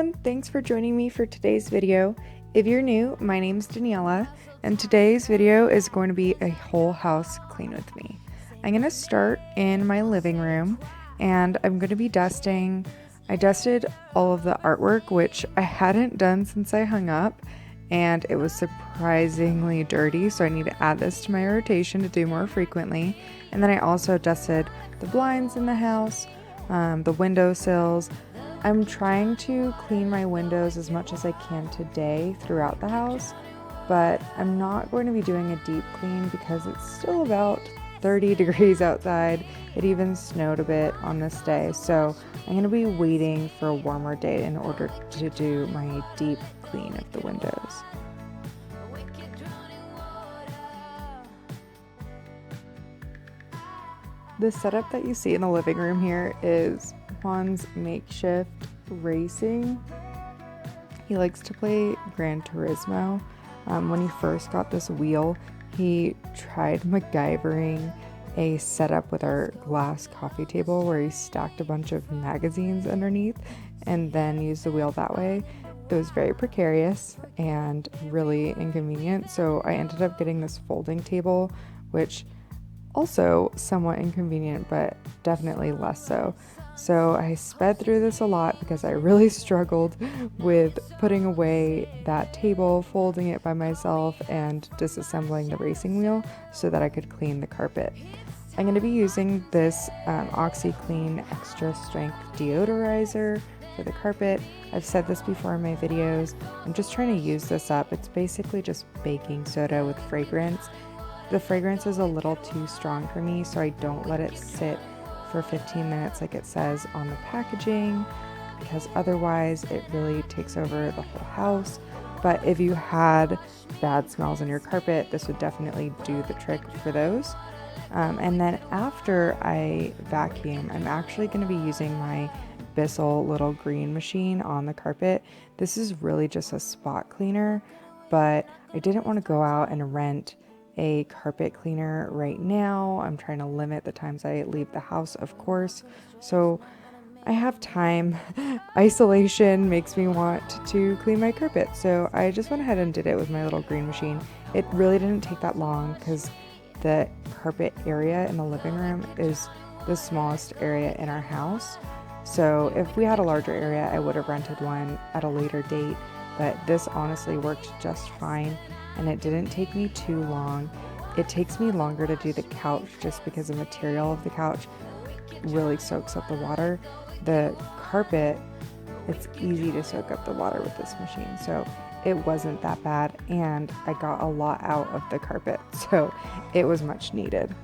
everyone, thanks for joining me for today's video. If you're new, my name's Daniela, and today's video is going to be a whole house clean with me. I'm going to start in my living room, and I'm going to be dusting. I dusted all of the artwork, which I hadn't done since I hung up, and it was surprisingly dirty, so I need to add this to my rotation to do more frequently. And then I also dusted the blinds in the house, the windowsills. I'm trying to clean my windows as much as I can today throughout the house, but I'm not going to be doing a deep clean because it's still about 30 degrees outside. It even snowed a bit on this day, so I'm going to be waiting for a warmer day in order to do my deep clean of the windows. The setup that you see in the living room here is Juan's makeshift racing. He likes to play Gran Turismo. When he first got this wheel, he tried MacGyvering a setup with our glass coffee table where he stacked a bunch of magazines underneath and then used the wheel that way. It was very precarious and really inconvenient, so I ended up getting this folding table, which also somewhat inconvenient, but definitely less so. So I sped through this a lot because I really struggled with putting away that table, folding it by myself, and disassembling the racing wheel so that I could clean the carpet. I'm going to be using this OxiClean Extra Strength Deodorizer for the carpet. I've said this before in my videos. I'm just trying to use this up. It's basically just baking soda with fragrance. The fragrance is a little too strong for me, so I don't let it sit for 15 minutes like it says on the packaging, because otherwise it really takes over the whole house. But if you had bad smells on your carpet, this would definitely do the trick for those. And then after I vacuum, I'm actually going to be using my Bissell little green machine on the carpet. This is really just a spot cleaner, but I didn't want to go out and rent a carpet cleaner right now. I'm trying to limit the times I leave the house, of course, so I have time. Isolation makes me want to clean my carpet, so I just went ahead and did it with my little green machine. It really didn't take that long because the carpet area in the living room is the smallest area in our house, so if we had a larger area I would have rented one at a later date, but this honestly worked just fine. And it didn't take me too long. It takes me longer to do the couch just because the material of the couch really soaks up the water. The carpet, it's easy to soak up the water with this machine, so it wasn't that bad, and I got a lot out of the carpet, so it was much needed.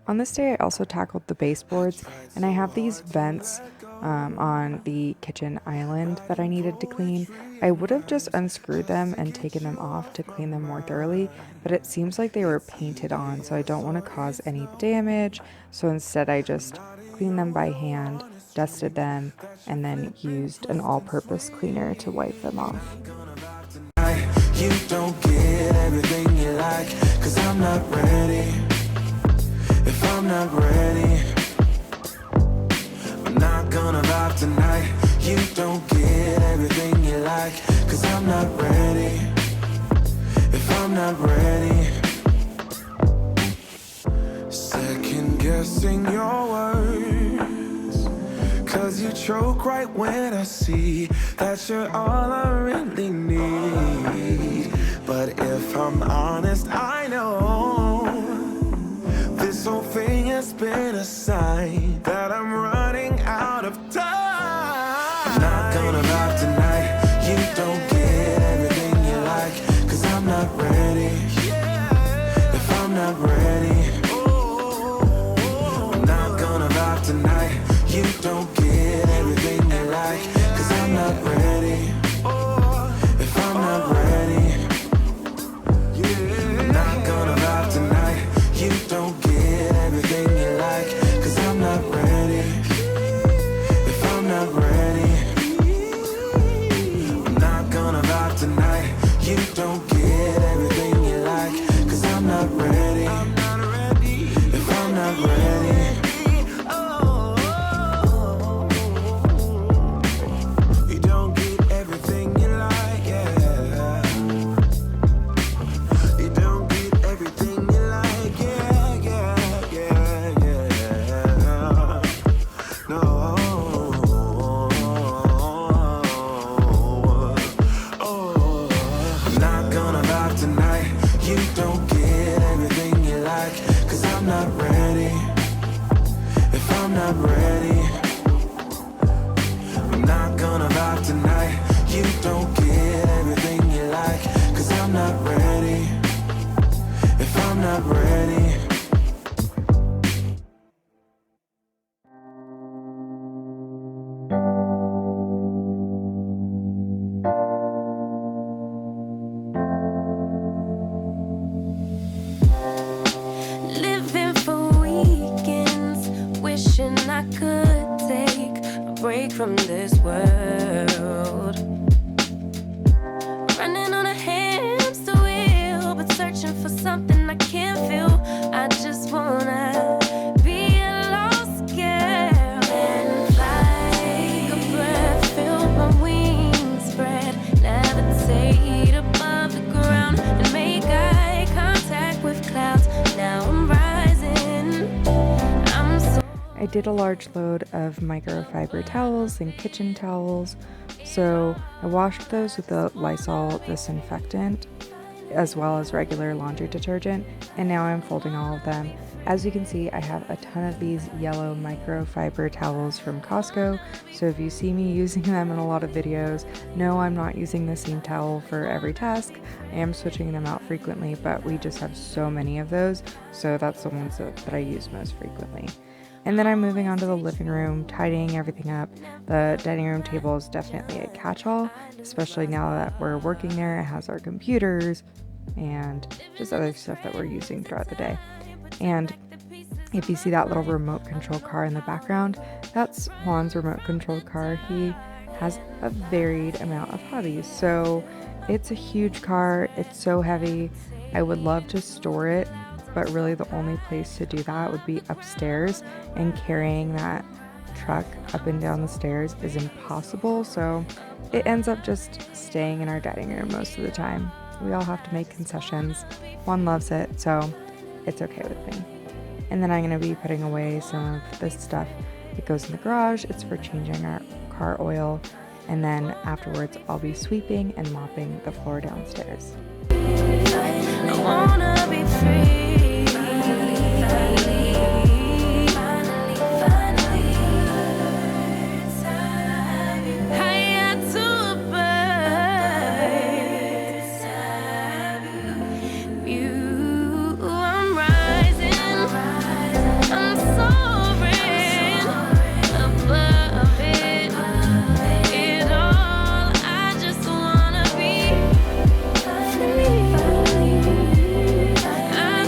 On this day, I also tackled the baseboards, and I have these vents on the kitchen island that I needed to clean. I would have just unscrewed them and taken them off to clean them more thoroughly, but it seems like they were painted on, so I don't want to cause any damage. So instead, I just cleaned them by hand, dusted them, and then used an all-purpose cleaner to wipe them off. You don't get everything you like, 'cause I'm not ready. If I'm not ready, I'm not gonna vibe tonight. You don't get everything you like, 'cause I'm not ready. If I'm not ready, second guessing your words, 'cause you choke right when I see that you're all I really need. But if I'm honest, I know this whole thing has been a sign that I'm running out of time. I'm not gonna lie tonight, you don't get everything you like, 'cause I'm not ready. If I'm not ready, I'm not gonna lie tonight, you don't get everything you like, 'cause I'm not ready. If I'm not ready, I'm not gonna lie tonight, you don't get everything you like, 'cause I'm not ready. If I'm not ready, I'm not gonna lie tonight, you don't get everything you like, 'cause I'm not ready. If I'm not ready, you don't get everything you like, yeah. You don't get everything you like, yeah, yeah, yeah, yeah. No. I'm not gonna lie tonight, you don't get everything you like, 'cause I'm not ready. If I'm not ready, I'm not gonna lie tonight, you don't get everything you like, 'cause I'm not ready. If I'm not ready, Living for weekends, wishing I could take a break from this world. Running on a hamster wheel, but searching for something I can't feel. I just wanna be a lost girl and fly. Take a breath, feel my wings spread, levitate above the ground and make eye contact with clouds. Now I'm rising. I'm so I did a large load of microfiber towels and kitchen towels, so I washed those with the Lysol disinfectant as well as regular laundry detergent, and now I'm folding all of them. As you can see, I have a ton of these yellow microfiber towels from Costco, so if you see me using them in a lot of videos, no, I'm not using the same towel for every task. I am switching them out frequently, but we just have so many of those, so that's the ones that I use most frequently. And then I'm moving on to the living room, tidying everything up. The dining room table is definitely a catch-all, especially now that we're working there. It has our computers and just other stuff that we're using throughout the day. And if you see that little remote control car in the background, that's Juan's remote control car. He has a varied amount of hobbies. So it's a huge car, it's so heavy. I would love to store it, but really the only place to do that would be upstairs, and carrying that truck up and down the stairs is impossible, so it ends up just staying in our dining room most of the time. We all have to make concessions. Juan loves it, so it's okay with me. And then I'm going to be putting away some of this stuff that goes in the garage. It's for changing our car oil, and then afterwards I'll be sweeping and mopping the floor downstairs. I wanna be free. Higher to a bird. You, I'm rising. I'm soaring above it. It all. I just wanna be free. I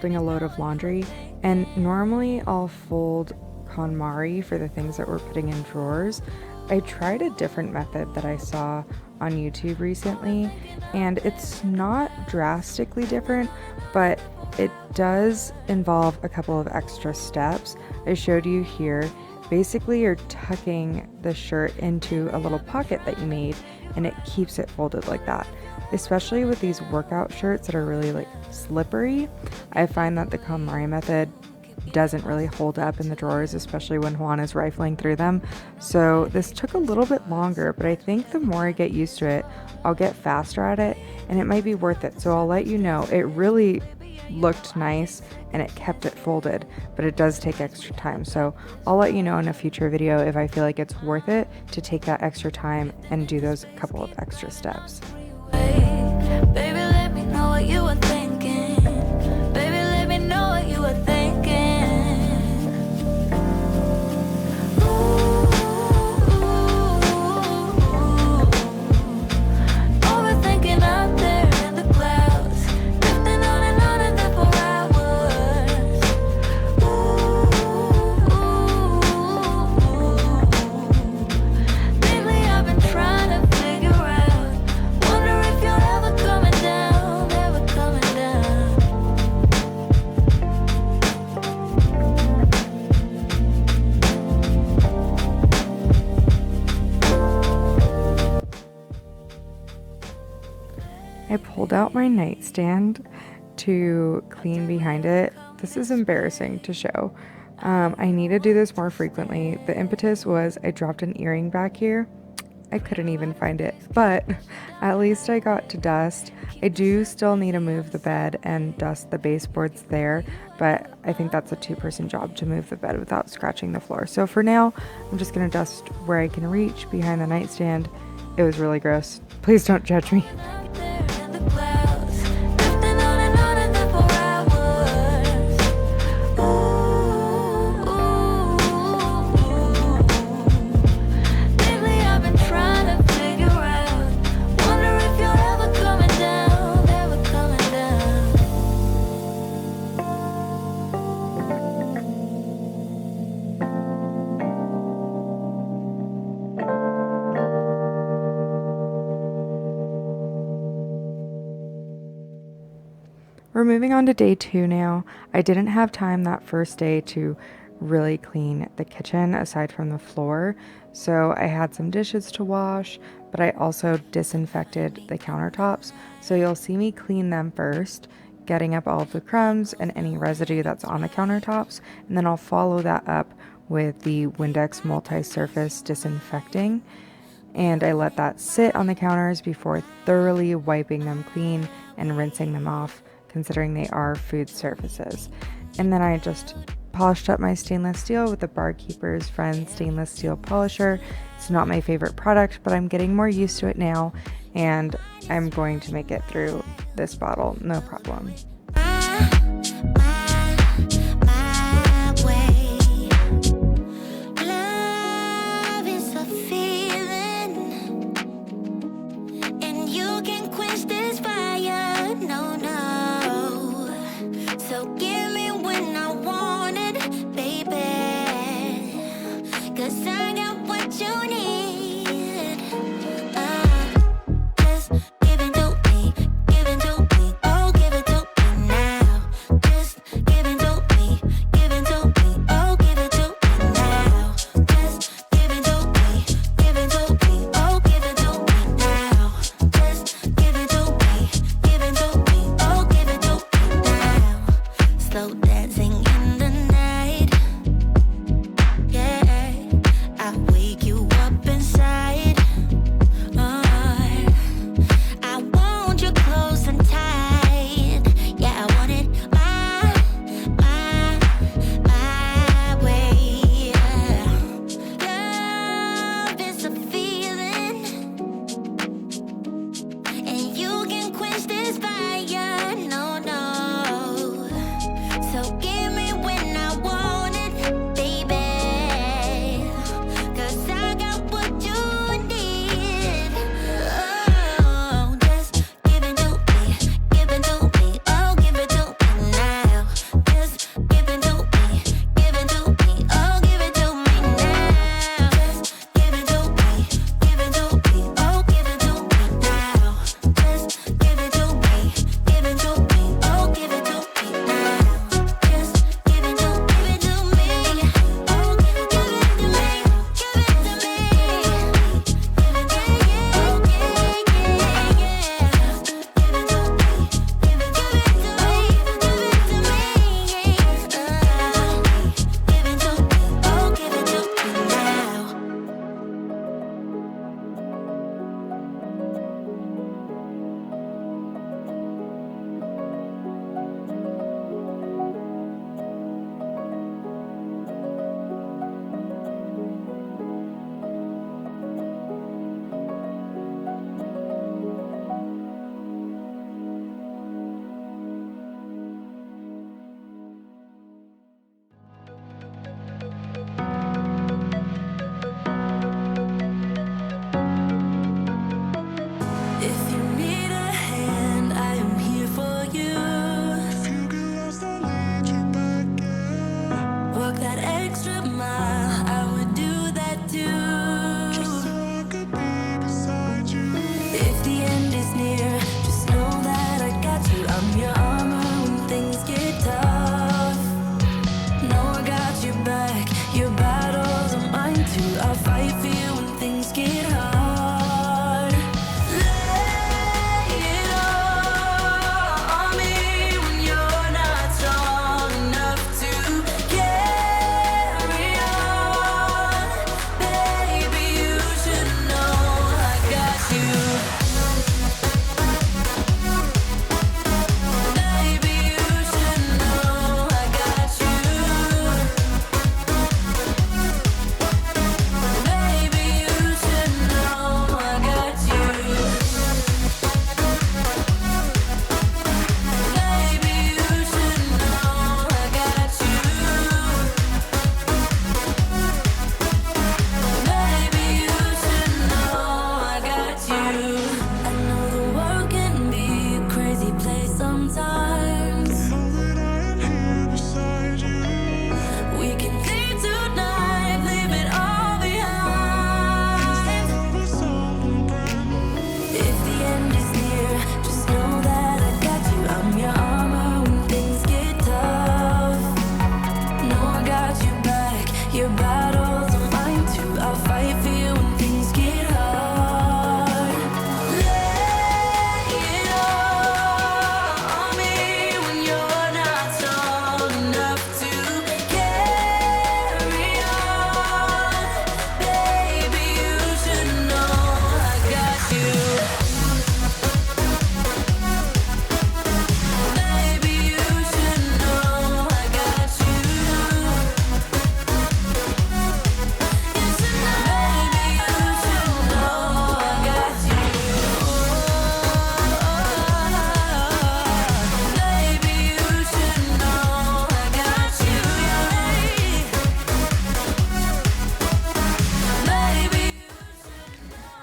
folding a load of laundry, and normally I'll fold KonMari for the things that we're putting in drawers. I tried a different method that I saw on YouTube recently, and it's not drastically different, but it does involve a couple of extra steps. I showed you here. Basically, you're tucking the shirt into a little pocket that you made, and it keeps it folded like that. Especially with these workout shirts that are really like slippery, I find that the KonMari method doesn't really hold up in the drawers, especially when Juan is rifling through them. So this took a little bit longer, but I think the more I get used to it, I'll get faster at it, and it might be worth it. So I'll let you know. It really looked nice and it kept it folded, but it does take extra time. So I'll let you know in a future video if I feel like it's worth it to take that extra time and do those couple of extra steps. Baby, let me know what you were thinking. Baby, let me know what you were thinking. Overthinking out there in the clouds, drifting on and then for hours. Lately I've been trying to figure out, wonder if you're ever coming down, ever coming down. I pulled out my nightstand to clean behind it. This is embarrassing to show. I need to do this more frequently. The impetus was I dropped an earring back here. I couldn't even find it, but at least I got to dust. I do still need to move the bed and dust the baseboards there, but I think that's a two-person job to move the bed without scratching the floor. So for now, I'm just gonna dust where I can reach behind the nightstand. It was really gross. Please don't judge me. Out there in the clouds, drifting on and then for hours. Lately I've been trying to figure out, wonder if you're ever coming down, ever coming down. We're moving on to day 2 now. I didn't have time that first day to really clean the kitchen aside from the floor, so I had some dishes to wash, but I also disinfected the countertops. So you'll see me clean them first, getting up all of the crumbs and any residue that's on the countertops, and then I'll follow that up with the Windex multi-surface disinfecting, and I let that sit on the counters before thoroughly wiping them clean and rinsing them off, considering they are food surfaces. And then I just polished up my stainless steel with the Barkeeper's Friend stainless steel polisher. It's not my favorite product, but I'm getting more used to it now, and I'm going to make it through this bottle, no problem. My way. Love is a feeling, and you can quench this fire. No, no. So give me when I want it, baby. 'Cause I got what you need. Just give it to me, oh, give it to me.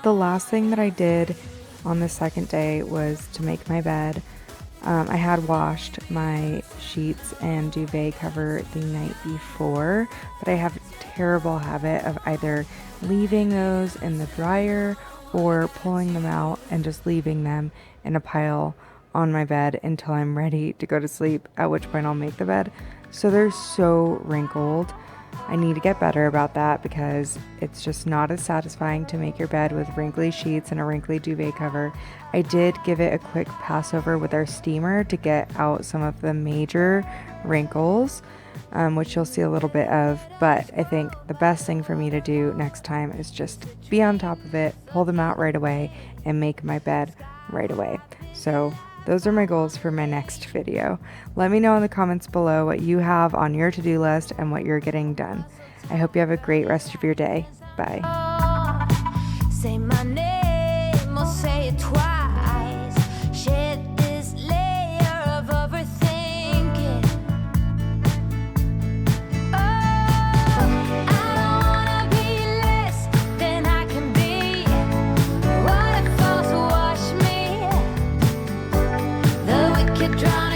the last thing that I did on the second day was to make my bed. I had washed my sheets and duvet cover the night before, but I have a terrible habit of either leaving those in the dryer or pulling them out and just leaving them in a pile on my bed until I'm ready to go to sleep, at which point I'll make the bed. So they're so wrinkled. I need to get better about that because it's just not as satisfying to make your bed with wrinkly sheets and a wrinkly duvet cover. I did give it a quick pass over with our steamer to get out some of the major wrinkles, which you'll see a little bit of, but I think the best thing for me to do next time is just be on top of it, pull them out right away, and make my bed right away. So those are my goals for my next video. Let me know in the comments below what you have on your to-do list and what you're getting done. I hope you have a great rest of your day. Bye. Say my name or say it twice. Shed this layer of overthinking. Oh, I don't wanna be less than I can be. Waterfalls wash me. The wicked drown